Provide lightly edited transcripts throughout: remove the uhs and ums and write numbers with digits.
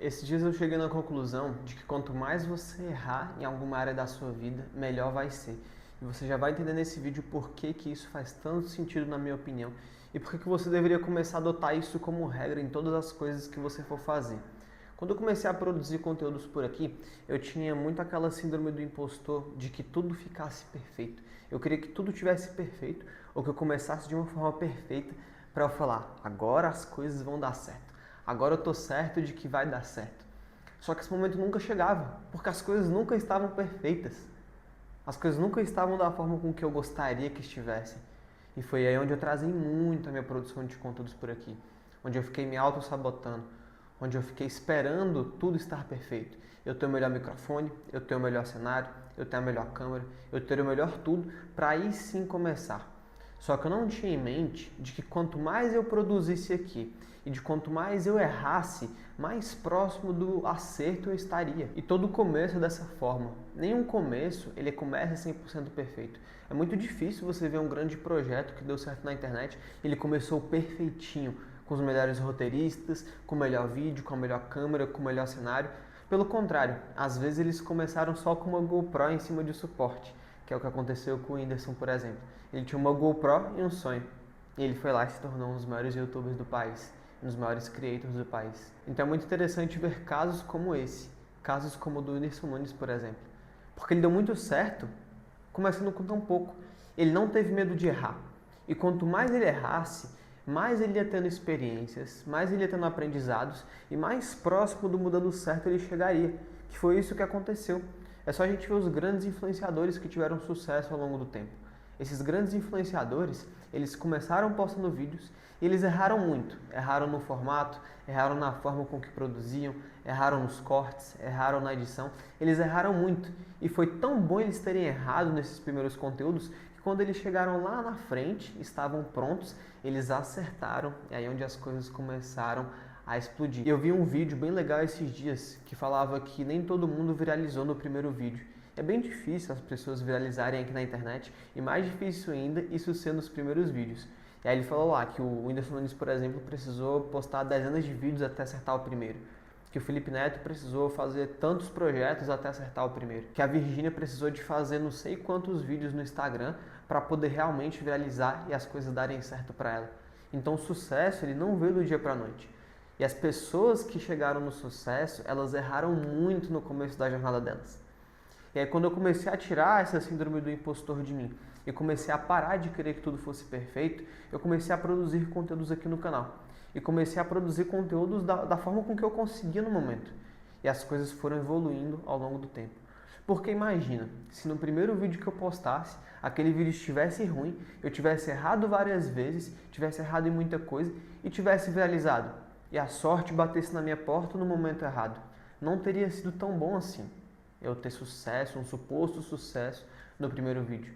Esses dias eu cheguei na conclusão de que quanto mais você errar em alguma área da sua vida, melhor vai ser. E você já vai entender nesse vídeo por que que isso faz tanto sentido na minha opinião e por que que você deveria começar a adotar isso como regra em todas as coisas que você for fazer. Quando eu comecei a produzir conteúdos por aqui, eu tinha muito aquela síndrome do impostor de que tudo ficasse perfeito. Eu queria que tudo tivesse perfeito ou que eu começasse de uma forma perfeita para eu falar, agora as coisas vão dar certo. Agora eu tô certo de que vai dar certo. Só que esse momento nunca chegava, porque as coisas nunca estavam perfeitas. As coisas nunca estavam da forma com que eu gostaria que estivessem. E foi aí onde eu trazei muito a minha produção de conteúdos por aqui. Onde eu fiquei me auto-sabotando. Onde eu fiquei esperando tudo estar perfeito. Eu tenho o melhor microfone, eu tenho o melhor cenário, eu tenho a melhor câmera, eu tenho o melhor tudo, para aí sim começar. Só que eu não tinha em mente de que quanto mais eu produzisse aqui e de quanto mais eu errasse, mais próximo do acerto eu estaria. E todo começo é dessa forma. Nenhum começo ele começa 100% perfeito. É muito difícil você ver um grande projeto que deu certo na internet e ele começou perfeitinho, com os melhores roteiristas, com o melhor vídeo, com a melhor câmera, com o melhor cenário. Pelo contrário, às vezes eles começaram só com uma GoPro em cima de suporte, que é o que aconteceu com o Whindersson, por exemplo. Ele tinha uma GoPro e um sonho. E ele foi lá e se tornou um dos maiores youtubers do país, um dos maiores creators do país. Então é muito interessante ver casos como esse, casos como o do Whindersson Nunes, por exemplo. Porque ele deu muito certo, começando com tão pouco. Ele não teve medo de errar. E quanto mais ele errasse, mais ele ia tendo experiências, mais ele ia tendo aprendizados e mais próximo do mudando certo ele chegaria. Que foi isso que aconteceu. É só a gente ver os grandes influenciadores que tiveram sucesso ao longo do tempo. Esses grandes influenciadores, eles começaram postando vídeos e eles erraram muito. Erraram no formato, erraram na forma com que produziam, erraram nos cortes, erraram na edição. Eles erraram muito. E foi tão bom eles terem errado nesses primeiros conteúdos que quando eles chegaram lá na frente, estavam prontos, eles acertaram. E aí é onde as coisas começaram a explodir. Eu vi um vídeo bem legal esses dias que falava que nem todo mundo viralizou no primeiro vídeo. É bem difícil as pessoas viralizarem aqui na internet e mais difícil ainda isso ser nos primeiros vídeos. E aí ele falou lá que o Whindersson Nunes, por exemplo, precisou postar dezenas de vídeos até acertar o primeiro. Que o Felipe Neto precisou fazer tantos projetos até acertar o primeiro. Que a Virgínia precisou de fazer não sei quantos vídeos no Instagram para poder realmente viralizar e as coisas darem certo para ela. Então o sucesso ele não veio do dia para a noite. E as pessoas que chegaram no sucesso, elas erraram muito no começo da jornada delas. E aí quando eu comecei a tirar essa síndrome do impostor de mim e comecei a parar de querer que tudo fosse perfeito, eu comecei a produzir conteúdos aqui no canal. E comecei a produzir conteúdos da forma com que eu conseguia no momento. E as coisas foram evoluindo ao longo do tempo. Porque imagina, se no primeiro vídeo que eu postasse, aquele vídeo estivesse ruim, eu tivesse errado várias vezes, tivesse errado em muita coisa e tivesse viralizado. E a sorte batesse na minha porta no momento errado. Não teria sido tão bom assim eu ter sucesso, um suposto sucesso no primeiro vídeo.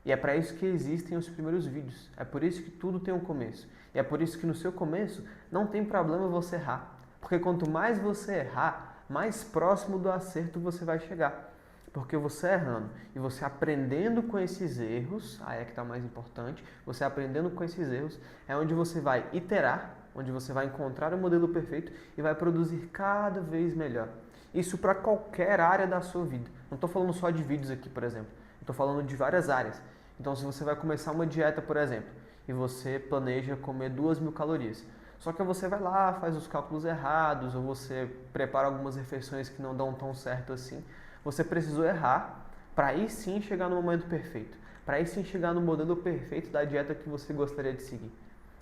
E é para isso que existem os primeiros vídeos. É por isso que tudo tem um começo. E é por isso que no seu começo não tem problema você errar. Porque quanto mais você errar, mais próximo do acerto você vai chegar. Porque você errando e você aprendendo com esses erros, aí é que está o mais importante, você aprendendo com esses erros é onde você vai iterar, onde você vai encontrar o modelo perfeito e vai produzir cada vez melhor. Isso para qualquer área da sua vida. Não estou falando só de vídeos aqui, por exemplo. Estou falando de várias áreas. Então, se você vai começar uma dieta, por exemplo, e você planeja comer 2.000 calorias, só que você vai lá, faz os cálculos errados, ou você prepara algumas refeições que não dão tão certo assim, você precisou errar para aí sim chegar no momento perfeito. Para aí sim chegar no modelo perfeito da dieta que você gostaria de seguir.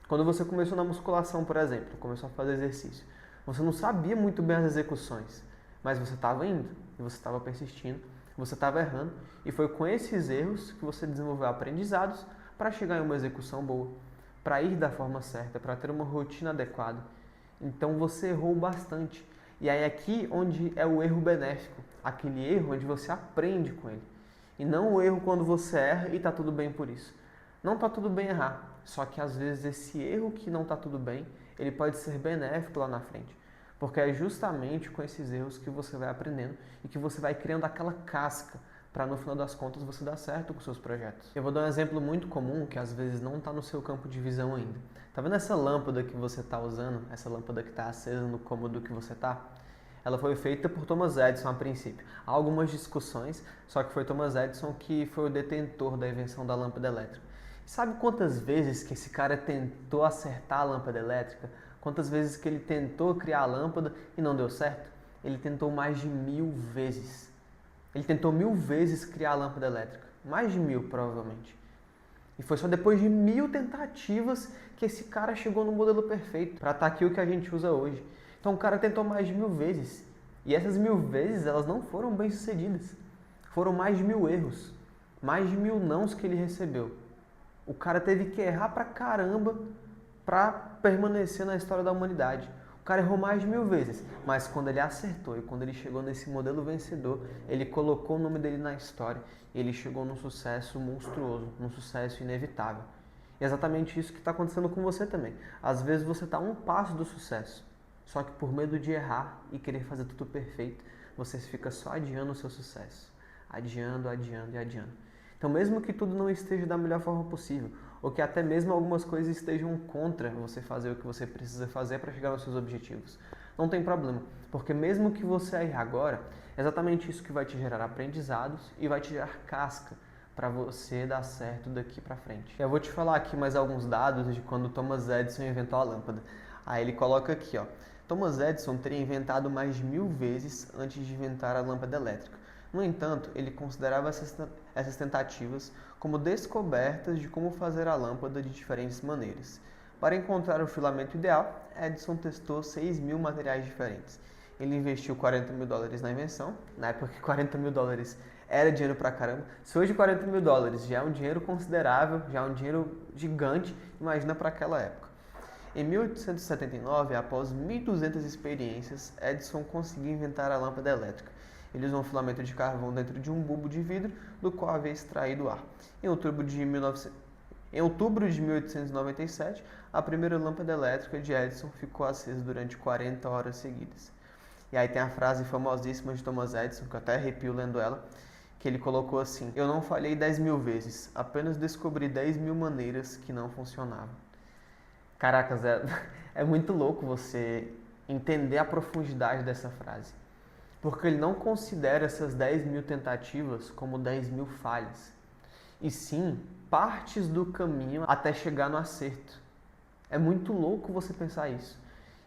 Quando você começou na musculação, por exemplo, começou a fazer exercício, você não sabia muito bem as execuções. Mas você estava indo, e você estava persistindo, você estava errando, e foi com esses erros que você desenvolveu aprendizados para chegar em uma execução boa, para ir da forma certa, para ter uma rotina adequada. Então você errou bastante. E aí aqui onde é o erro benéfico, aquele erro onde você aprende com ele. E não o erro quando você erra e está tudo bem por isso. Não está tudo bem errar, só que às vezes esse erro que não está tudo bem, ele pode ser benéfico lá na frente. Porque é justamente com esses erros que você vai aprendendo e que você vai criando aquela casca para no final das contas você dar certo com seus projetos. Eu vou dar um exemplo muito comum que às vezes não está no seu campo de visão ainda. Tá vendo essa lâmpada que você está usando? Essa lâmpada que está acesa no cômodo que você está? Ela foi feita por Thomas Edison a princípio. Há algumas discussões, só que foi Thomas Edison que foi o detentor da invenção da lâmpada elétrica. Sabe quantas vezes que esse cara tentou acertar a lâmpada elétrica? Quantas vezes que ele tentou criar a lâmpada e não deu certo? Ele tentou mais de 1000 vezes. Ele tentou 1000 vezes criar a lâmpada elétrica. Mais de 1000, provavelmente. E foi só depois de 1000 tentativas que esse cara chegou no modelo perfeito para estar aqui o que a gente usa hoje. Então o cara tentou mais de 1000 vezes. E essas 1000 vezes, elas não foram bem sucedidas. Foram mais de 1000 erros. Mais de 1000 nãos que ele recebeu. O cara teve que errar pra caramba para permanecer na história da humanidade. O cara errou mais de 1000 vezes, mas quando ele acertou e quando ele chegou nesse modelo vencedor, ele colocou o nome dele na história e ele chegou num sucesso monstruoso, num sucesso inevitável. E é exatamente isso que está acontecendo com você também. Às vezes você está a um passo do sucesso, só que por medo de errar e querer fazer tudo perfeito, você fica só adiando o seu sucesso. Adiando, adiando e adiando. Então, mesmo que tudo não esteja da melhor forma possível, ou que até mesmo algumas coisas estejam contra você fazer o que você precisa fazer para chegar aos seus objetivos, não tem problema, porque mesmo que você erre agora, é exatamente isso que vai te gerar aprendizados e vai te gerar casca para você dar certo daqui para frente. Eu vou te falar aqui mais alguns dados de quando Thomas Edison inventou a lâmpada. Aí ele coloca aqui, ó, Thomas Edison teria inventado mais de 1000 vezes antes de inventar a lâmpada elétrica. No entanto, ele considerava essas tentativas como descobertas de como fazer a lâmpada de diferentes maneiras. Para encontrar o filamento ideal, Edison testou 6.000 materiais diferentes. Ele investiu $40.000 na invenção, na época que $40.000 era dinheiro pra caramba. Se hoje $40.000 já é um dinheiro considerável, já é um dinheiro gigante, imagina para aquela época. Em 1879, após 1.200 experiências, Edison conseguiu inventar a lâmpada elétrica. Ele usou um filamento de carvão dentro de um bulbo de vidro, do qual havia extraído ar. Em outubro de 1897, a primeira lâmpada elétrica de Edison ficou acesa durante 40 horas seguidas. E aí tem a frase famosíssima de Thomas Edison, que eu até arrepio lendo ela, que ele colocou assim: "Eu não falhei 10.000 vezes, apenas descobri 10.000 maneiras que não funcionavam." Caracas, é muito louco você entender a profundidade dessa frase. Porque ele não considera essas 10.000 tentativas como 10.000 falhas, e sim partes do caminho até chegar no acerto. É muito louco você pensar isso.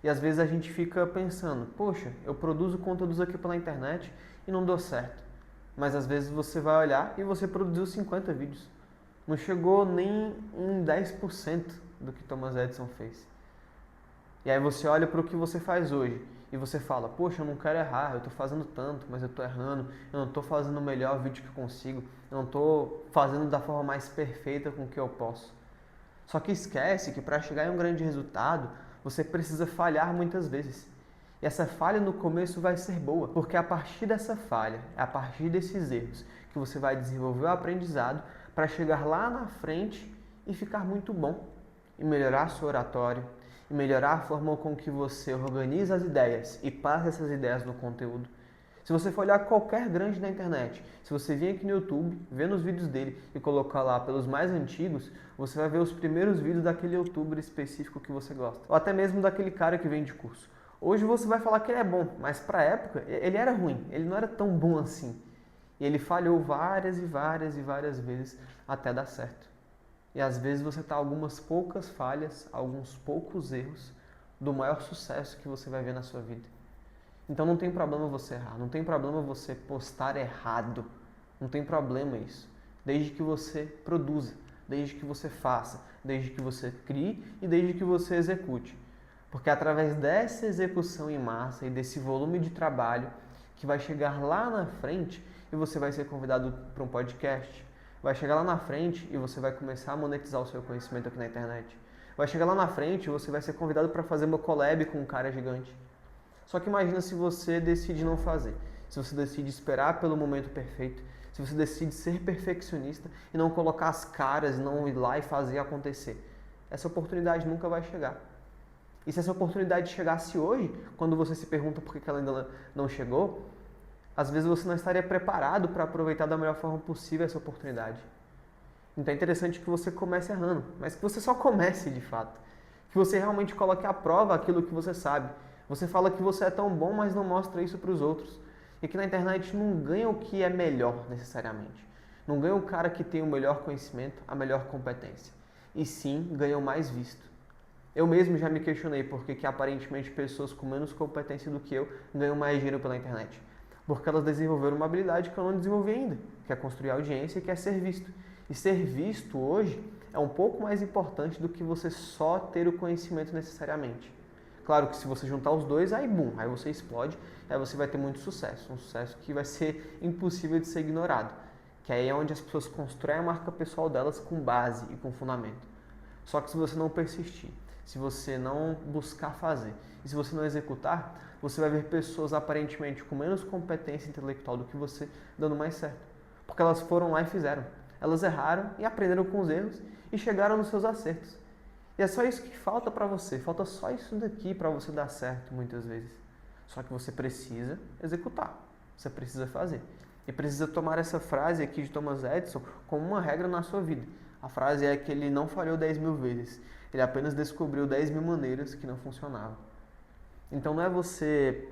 E às vezes a gente fica pensando, poxa, eu produzo conteúdos aqui pela internet e não deu certo. Mas às vezes você vai olhar e você produziu 50 vídeos. Não chegou nem em 10% do que Thomas Edison fez. E aí você olha para o que você faz hoje e você fala, poxa, eu não quero errar, eu estou fazendo tanto, mas eu estou errando, eu não estou fazendo o melhor vídeo que eu consigo, eu não estou fazendo da forma mais perfeita com que eu posso. Só que esquece que para chegar em um grande resultado, você precisa falhar muitas vezes. E essa falha no começo vai ser boa, porque é a partir dessa falha, é a partir desses erros, que você vai desenvolver o aprendizado para chegar lá na frente e ficar muito bom, e melhorar seu oratório, e melhorar a forma com que você organiza as ideias e passa essas ideias no conteúdo. Se você for olhar qualquer grande na internet, se você vir aqui no YouTube, ver nos vídeos dele e colocar lá pelos mais antigos, você vai ver os primeiros vídeos daquele youtuber específico que você gosta. Ou até mesmo daquele cara que vende curso. Hoje você vai falar que ele é bom, mas para a época ele era ruim, ele não era tão bom assim. E ele falhou várias e várias e várias vezes até dar certo. E às vezes você está algumas poucas falhas, alguns poucos erros do maior sucesso que você vai ver na sua vida. Então não tem problema você errar, não tem problema você postar errado, não tem problema isso. Desde que você produza, desde que você faça, desde que você crie e desde que você execute. Porque é através dessa execução em massa e desse volume de trabalho que vai chegar lá na frente e você vai ser convidado para um podcast, vai chegar lá na frente e você vai começar a monetizar o seu conhecimento aqui na internet. Vai chegar lá na frente e você vai ser convidado para fazer uma collab com um cara gigante. Só que imagina se você decide não fazer, se você decide esperar pelo momento perfeito, se você decide ser perfeccionista e não colocar as caras, não ir lá e fazer acontecer. Essa oportunidade nunca vai chegar. E se essa oportunidade chegasse hoje, quando você se pergunta por que ela ainda não chegou, Às vezes você não estaria preparado para aproveitar da melhor forma possível essa oportunidade. Então é interessante que você comece errando, mas que você só comece de fato. Que você realmente coloque à prova aquilo que você sabe. Você fala que você é tão bom, mas não mostra isso para os outros. E que na internet não ganha o que é melhor necessariamente. Não ganha o cara que tem o melhor conhecimento, a melhor competência. E sim ganha o mais visto. Eu mesmo já me questionei por que aparentemente pessoas com menos competência do que eu ganham mais dinheiro pela internet. Porque elas desenvolveram uma habilidade que eu não desenvolvi ainda, que é construir audiência e que é ser visto. E ser visto hoje é um pouco mais importante do que você só ter o conhecimento necessariamente. Claro que se você juntar os dois, aí boom, aí você explode, aí você vai ter muito sucesso. Um sucesso que vai ser impossível de ser ignorado. Que aí é onde as pessoas constroem a marca pessoal delas com base e com fundamento. Só que se você não persistir, se você não buscar fazer e se você não executar, você vai ver pessoas aparentemente com menos competência intelectual do que você dando mais certo. Porque elas foram lá e fizeram. Elas erraram e aprenderam com os erros e chegaram nos seus acertos. E é só isso que falta para você. Falta só isso daqui para você dar certo muitas vezes. Só que você precisa executar. Você precisa fazer. E precisa tomar essa frase aqui de Thomas Edison como uma regra na sua vida. A frase é que ele não falhou 10.000 vezes. Ele apenas descobriu 10.000 maneiras que não funcionavam. Então não é você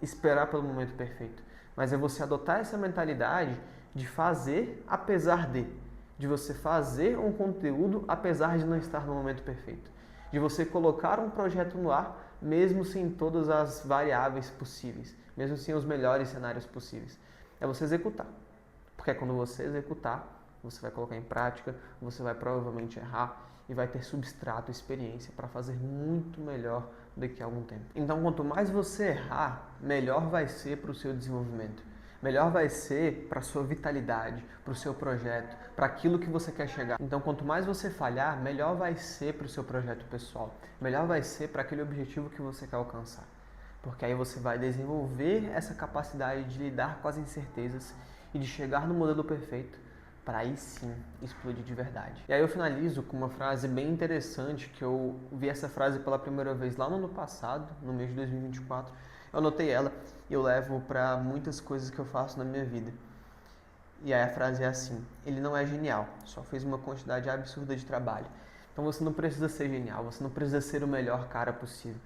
esperar pelo momento perfeito, mas é você adotar essa mentalidade de fazer apesar de você fazer um conteúdo apesar de não estar no momento perfeito, de você colocar um projeto no ar mesmo sem todas as variáveis possíveis, mesmo sem os melhores cenários possíveis. É você executar, porque é quando você executar, você vai colocar em prática, você vai provavelmente errar e vai ter substrato, experiência para fazer muito melhor daqui a algum tempo. Então, quanto mais você errar, melhor vai ser para o seu desenvolvimento. Melhor vai ser para a sua vitalidade, para o seu projeto, para aquilo que você quer chegar. Então, quanto mais você falhar, melhor vai ser para o seu projeto pessoal. Melhor vai ser para aquele objetivo que você quer alcançar. Porque aí você vai desenvolver essa capacidade de lidar com as incertezas e de chegar no modelo perfeito para aí sim explodir de verdade. E aí eu finalizo com uma frase bem interessante, que eu vi essa frase pela primeira vez lá no ano passado, no mês de 2024. Eu anotei ela e eu levo para muitas coisas que eu faço na minha vida. E aí a frase é assim: ele não é genial, só fez uma quantidade absurda de trabalho. Então você não precisa ser genial, você não precisa ser o melhor cara possível.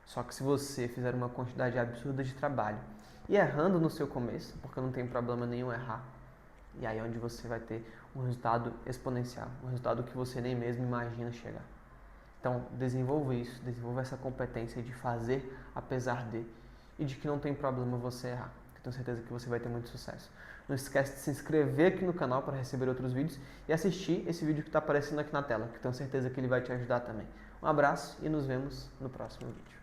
Só que se você fizer uma quantidade absurda de trabalho e errando no seu começo, porque não tem problema nenhum errar, e aí é onde você vai ter um resultado exponencial, um resultado que você nem mesmo imagina chegar. Então, desenvolva isso, desenvolva essa competência de fazer apesar de, e de que não tem problema você errar. Eu tenho certeza que você vai ter muito sucesso. Não esquece de se inscrever aqui no canal para receber outros vídeos e assistir esse vídeo que está aparecendo aqui na tela, que eu tenho certeza que ele vai te ajudar também. Um abraço e nos vemos no próximo vídeo.